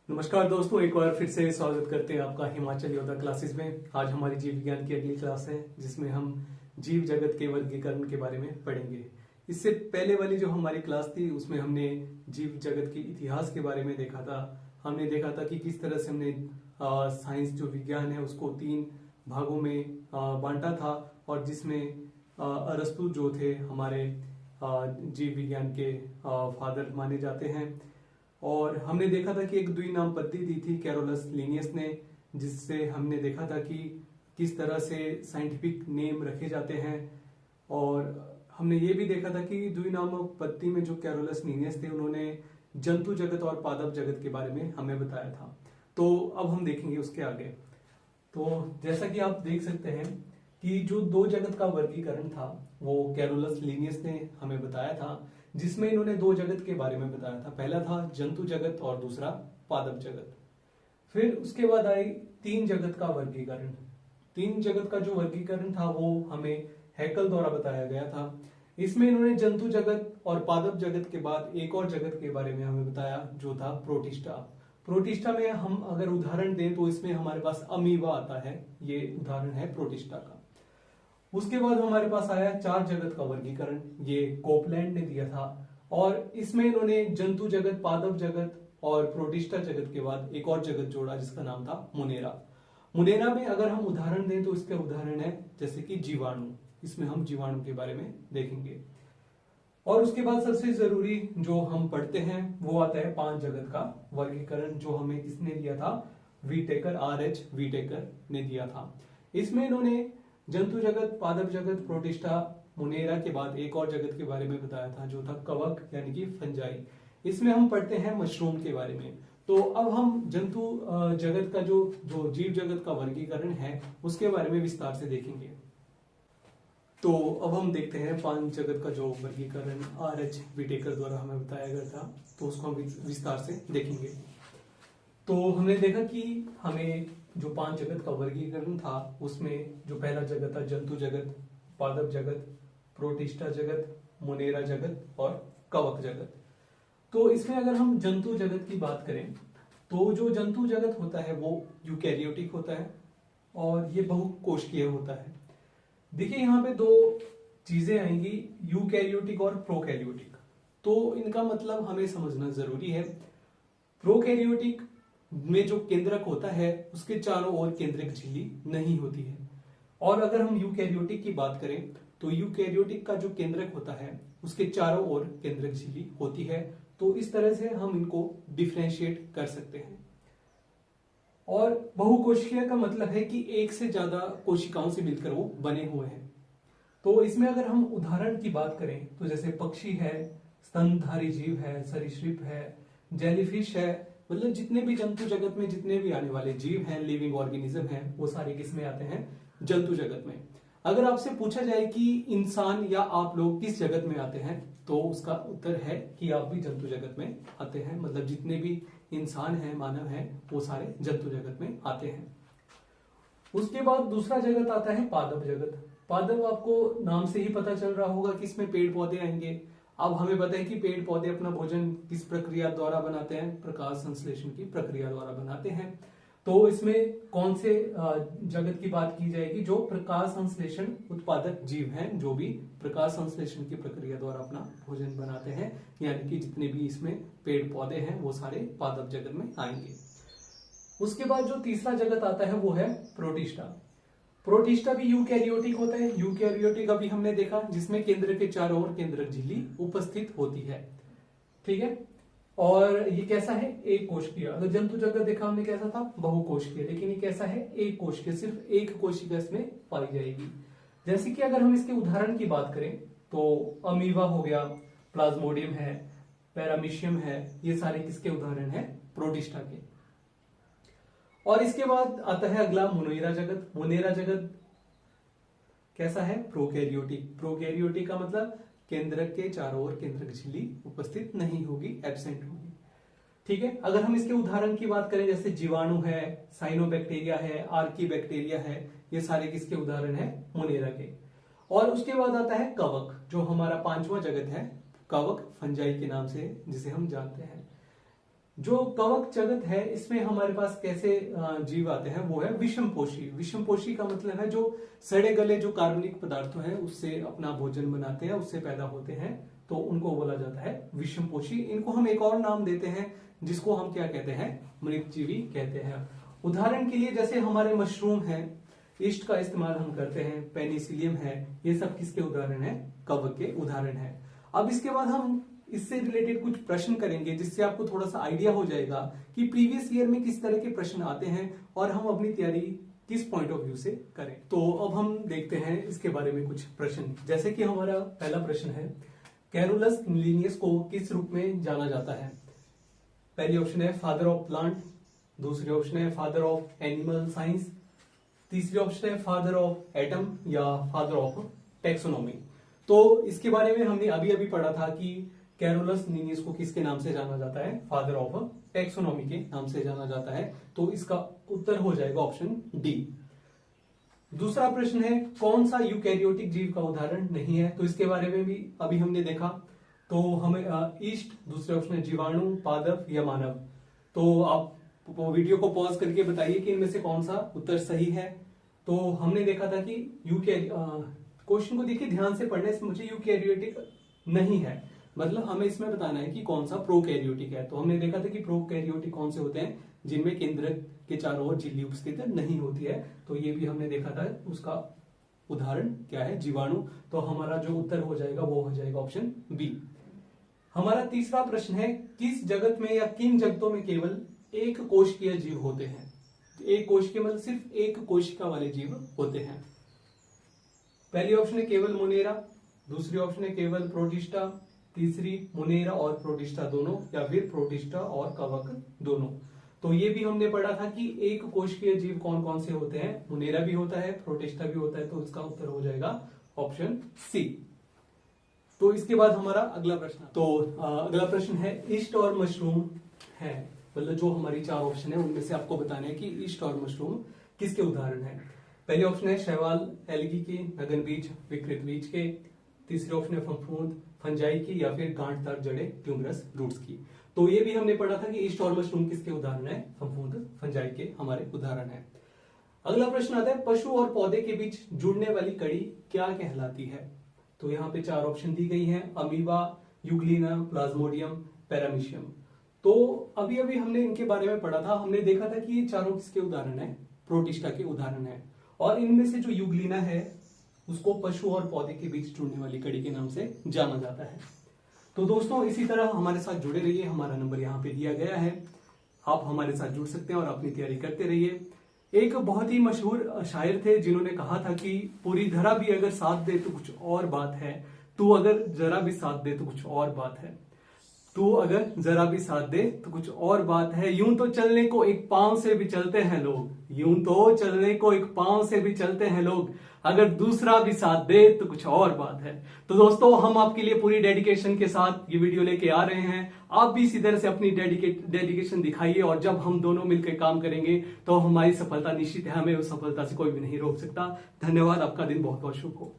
नमस्कार दोस्तों, एक बार फिर से स्वागत करते हैं आपका हिमाचल योद्धा क्लासेस में। आज हमारी जीव विज्ञान की अगली क्लास है जिसमें हम जीव जगत के वर्गीकरण के बारे में पढ़ेंगे। इससे पहले वाली जो हमारी क्लास थी उसमें हमने जीव जगत के इतिहास के बारे में देखा था। हमने देखा था कि किस तरह से हमने साइंस जो विज्ञान है उसको 3 भागों में बांटा था, और जिसमें अरस्तु जो थे हमारे जीव विज्ञान के फादर माने जाते हैं। और हमने देखा था कि एक द्विनाम पद्धति दी थी कैरोलस लिनियस ने, जिससे हमने देखा था कि किस तरह से साइंटिफिक नेम रखे जाते हैं। और हमने ये भी देखा था कि द्विनाम पद्धति में जो कैरोलस लिनियस थे उन्होंने जंतु जगत और पादप जगत के बारे में हमें बताया था। तो अब हम देखेंगे उसके आगे। तो जैसा कि आप देख सकते हैं कि जो 2 जगत का वर्गीकरण था वो कैरोलस लिनियस ने हमें बताया था, जिसमें इन्होंने 2 जगत के बारे में बताया था। पहला था जंतु जगत और दूसरा पादप जगत। फिर उसके बाद आई 3 जगत का वर्गीकरण। 3 जगत का जो वर्गीकरण था वो हमें हैकल द्वारा बताया गया था। इसमें इन्होंने जंतु जगत और पादप जगत के बाद एक और जगत के बारे में हमें बताया जो था प्रोटिस्टा। प्रोटिस्टा में हम अगर उदाहरण दें तो इसमें हमारे पास अमीबा आता है, ये उदाहरण है प्रोटिस्टा का। उसके बाद हमारे पास आया 4 जगत का वर्गीकरण, ये कोपलैंड ने दिया था। और इसमें इन्होंने जंतु जगत, पादप जगत और प्रोटिस्टा जगत के बाद एक और जगत जोड़ा जिसका नाम था मुनेरा। मुनेरा में अगर हम उदाहरण दें तो इसके उदाहरण है जैसे कि जीवाणु। इसमें हम जीवाणु के बारे में देखेंगे। और उसके बाद सबसे जरूरी जो हम पढ़ते हैं वो आता है 5 जगत का वर्गीकरण, जो हमें किसने दिया था? वीटेकर, R.H. वीटेकर ने दिया था। इसमें इन्होंने जंतु जगत, पादप जगत, प्रोटिस्टा, मुनेरा के बाद एक और जगत के बारे में बताया था जो था कवक यानी कि फंजाई। इसमें हम पढ़ते हैं मशरूम के बारे में। तो अब हम जंतु जगत का जो जीव जगत का वर्गीकरण है उसके बारे में विस्तार से देखेंगे। तो अब हम देखते हैं 5 जगत का जो वर्गीकरण R.H. वीटेकर द्वारा हमें बताया गया था, तो उसको हम विस्तार से देखेंगे। तो हमने देखा कि हमें जो 5 जगत का वर्गीकरण था उसमें जो पहला जगत था जंतु जगत, पादप जगत, प्रोटिस्टा जगत, मुनेरा जगत और कवक जगत। तो इसमें अगर हम जंतु जगत की बात करें तो जो जंतु जगत होता है वो यूकैरियोटिक होता है और ये बहुकोशिकीय होता है। देखिए यहाँ पे 2 चीजें आएंगी, यूकैरियोटिक और प्रोकैरियोटिक। तो इनका मतलब हमें समझना जरूरी है। प्रोकैरियोटिक में जो केंद्रक होता है उसके चारों ओर केंद्रक झिल्ली नहीं होती है। और अगर हम यूकैरियोटिक की बात करें तो यूकैरियोटिक का जो केंद्रक होता है उसके चारों ओर केंद्रक झिल्ली होती है। तो इस तरह से हम इनको डिफरेंशिएट कर सकते हैं। और बहुकोशिकीय का मतलब है कि एक से ज्यादा कोशिकाओं से मिलकर वो बने हुए हैं। तो इसमें अगर हम उदाहरण की बात करें तो जैसे पक्षी है, स्तनधारी जीव है, सरीसृप है, जेलीफिश है, मतलब जितने भी जंतु जगत में जितने भी आने वाले जीव हैं, लिविंग ऑर्गेनिज्म हैं, वो सारे किसमें आते हैं? जंतु जगत में। अगर आपसे पूछा जाए कि इंसान या आप लोग किस जगत में आते हैं तो उसका उत्तर है कि आप भी जंतु जगत में आते हैं। मतलब जितने भी इंसान हैं, मानव हैं, वो सारे जंतु जगत में आते हैं। उसके बाद दूसरा जगत आता है पादप जगत। पादप आपको नाम से ही पता चल रहा होगा कि इसमें पेड़ पौधे आएंगे। अब हमें पता है कि पेड़ पौधे अपना भोजन किस प्रक्रिया द्वारा बनाते हैं? प्रकाश संश्लेषण की प्रक्रिया द्वारा बनाते हैं। तो इसमें कौन से जगत की बात की जाएगी? जो प्रकाश संश्लेषण उत्पादक जीव हैं, जो भी प्रकाश संश्लेषण की प्रक्रिया द्वारा अपना भोजन बनाते हैं, यानी कि जितने भी इसमें पेड़ पौधे हैं वो सारे पादप जगत में आएंगे। उसके बाद जो तीसरा जगत आता है वो है प्रोटिस्टा। प्रोटिस्टा भी यूकैरियोटिक होता है। यूकैरियोटिक अभी हमने देखा जिसमें केंद्र के चारों ओर केंद्रक झिल्ली उपस्थित होती है, ठीक है। और ये कैसा है? एक कोशिकीय। अगर जंतु जगत देखा हमने कैसा था? बहुकोशिकीय। लेकिन ये कैसा है? एक कोशिकीय, सिर्फ एक कोशिका इसमें पाई जाएगी। जैसे कि अगर हम इसके उदाहरण की बात करें तो अमीबा हो गया, प्लाज्मोडियम है, पैरामीशियम है, ये सारे किसके उदाहरण है? प्रोटिस्टा के। और इसके बाद आता है अगला मुनेरा जगत। मुनेरा जगत कैसा है? प्रोकैरियोटिक। प्रोकैरियोटिक का मतलब केंद्रक के चारों ओर केंद्रक झिल्ली उपस्थित नहीं होगी, एब्सेंट होगी, ठीक है। अगर हम इसके उदाहरण की बात करें जैसे जीवाणु है, साइनोबैक्टीरिया है, आर्कीबैक्टीरिया है, ये सारे किसके उदाहरण है? मुनेरा के। और उसके बाद आता है कवक, जो हमारा 5वां जगत है, कवक फंजाई के नाम से जिसे हम जानते हैं। जो कवक जगत है इसमें हमारे पास कैसे जीव आते हैं, वो है विषमपोषी। विषमपोषी का मतलब है जो सड़े गले जो कार्बनिक पदार्थों हैं उससे अपना भोजन बनाते हैं, उससे पैदा होते हैं, तो उनको बोला जाता है विषमपोषी। इनको हम एक और नाम देते हैं जिसको हम क्या कहते हैं, मृतजीवी कहते हैं। उदाहरण के लिए जैसे हमारे मशरूम है, ईस्ट का इस्तेमाल हम करते हैं, पेनिसिलियम है, ये सब किसके उदाहरण है, कवक के उदाहरण है। अब इसके बाद हम इससे रिलेटेड कुछ प्रश्न करेंगे जिससे आपको थोड़ा सा आइडिया हो जाएगा कि प्रीवियस ईयर में किस तरह के प्रश्न आते हैं और हम अपनी तैयारी किस पॉइंट ऑफ व्यू से करें। तो अब हम देखते हैं इसके बारे में कुछ प्रश्न। जैसे कि हमारा पहला प्रश्न है, कैरोलस लिनियस को किस रूप में जाना जाता है। पहली ऑप्शन है फादर ऑफ प्लांट, दूसरी ऑप्शन है फादर ऑफ एनिमल साइंस, तीसरी ऑप्शन है फादर ऑफ एटम या फादर ऑफ टेक्सोनॉमी। तो इसके बारे में हमने अभी अभी पढ़ा था कि कैरोलस लिनियस को किसके नाम से जाना जाता है, फादर ऑफ टेक्सोनॉमी के नाम से जाना जाता है। तो इसका उत्तर हो जाएगा ऑप्शन डी। दूसरा प्रश्न है, कौन सा यूकैरियोटिक जीव का उदाहरण नहीं है। तो इसके बारे में भी अभी हमने देखा। तो हमें ईस्ट, दूसरे ऑप्शन है जीवाणु, पादप या मानव। तो आप वीडियो को पॉज करके बताइए कि इनमें से कौन सा उत्तर सही है। तो हमने देखा था कि क्वेश्चन को देखिए ध्यान से पढ़ने से, मुझे यूकैरियोटिक नहीं है, मतलब हमें इसमें बताना है कि कौन सा प्रोकैरियोटिक है। तो हमने देखा था कि प्रोकैरियोटिक कौन से होते हैं, जिनमें केंद्रक के चारों ओर झिल्ली उपस्थित नहीं होती है। तो ये भी हमने देखा था, उसका उदाहरण क्या है, जीवाणु। तो हमारा जो उत्तर हो जाएगा वो हो जाएगा ऑप्शन बी। हमारा तीसरा प्रश्न है, किस जगत में या किन जगतों में केवल एक कोशिकीय जीव होते हैं। एक कोशिकीय मतलब सिर्फ एक कोशिका वाले जीव होते हैं। पहली ऑप्शन है केवल मोनेरा, दूसरी ऑप्शन है केवल प्रोटिस्टा, तीसरी मोनेरा और प्रोटिस्टा दोनों, या फिर प्रोटिस्टा और कवक दोनों। तो ये भी हमने पढ़ा था कि एक कोशिकीय जीव कौन कौन से होते हैं, मोनेरा भी होता है, प्रोटिस्टा भी होता है। तो इसका उत्तर हो जाएगा ऑप्शन सी। तो इसके बाद हमारा अगला प्रश्न, तो अगला प्रश्न है, ईस्ट और मशरूम है, मतलब जो हमारी चार ऑप्शन है उनमें से आपको बताना है कि ईस्ट और मशरूम किसके उदाहरण है। पहले ऑप्शन है शैवाल एल्गी के, नगन बीज, विकृत बीज के, तीसरे ऑप्शन है फफूंद फंजाई की, या फिर गांठदार जड़ें ट्यूमरस रूट्स की। तो ये भी हमने पढ़ा था कि ईस्ट और मशरूम किसके उदाहरण है, फफूंद फंजाई के हमारे उदाहरण है। अगला प्रश्न आता है, पशु और पौधे के बीच जुड़ने वाली कड़ी क्या कहलाती है। तो यहाँ पे चार ऑप्शन दी गई हैं, अमीबा, यूग्लिना, प्लाज्मोडियम, पैरामीशियम। तो अभी अभी हमने इनके बारे में पढ़ा था, हमने देखा था कि ये चारों किसके उदाहरण है, प्रोटिस्टा के उदाहरण है। और इनमें से जो यूग्लिना है उसको पशु और पौधे के बीच जुड़ने वाली कड़ी के नाम से जाना जाता है। तो दोस्तों इसी तरह हमारे साथ जुड़े रहिए, हमारा नंबर यहाँ पे दिया गया है, आप हमारे साथ जुड़ सकते हैं और अपनी तैयारी करते रहिए। एक बहुत ही मशहूर शायर थे जिन्होंने कहा था कि पूरी धरा भी अगर साथ दे तो कुछ और बात है, तू अगर जरा भी साथ दे तो कुछ और बात है, तू अगर जरा भी साथ दे तो कुछ और बात है। यूं तो चलने को एक पांव से भी चलते हैं लोग, यूं तो चलने को एक पांव से भी चलते हैं लोग, अगर दूसरा भी साथ दे तो कुछ और बात है। तो दोस्तों हम आपके लिए पूरी डेडिकेशन के साथ ये वीडियो लेके आ रहे हैं, आप भी इसी तरह से अपनी डेडिकेशन दिखाइए, और जब हम दोनों मिलकर काम करेंगे तो हमारी सफलता निश्चित है, हमें उस सफलता से कोई भी नहीं रोक सकता। धन्यवाद, आपका दिन बहुत बहुत शुभ हो।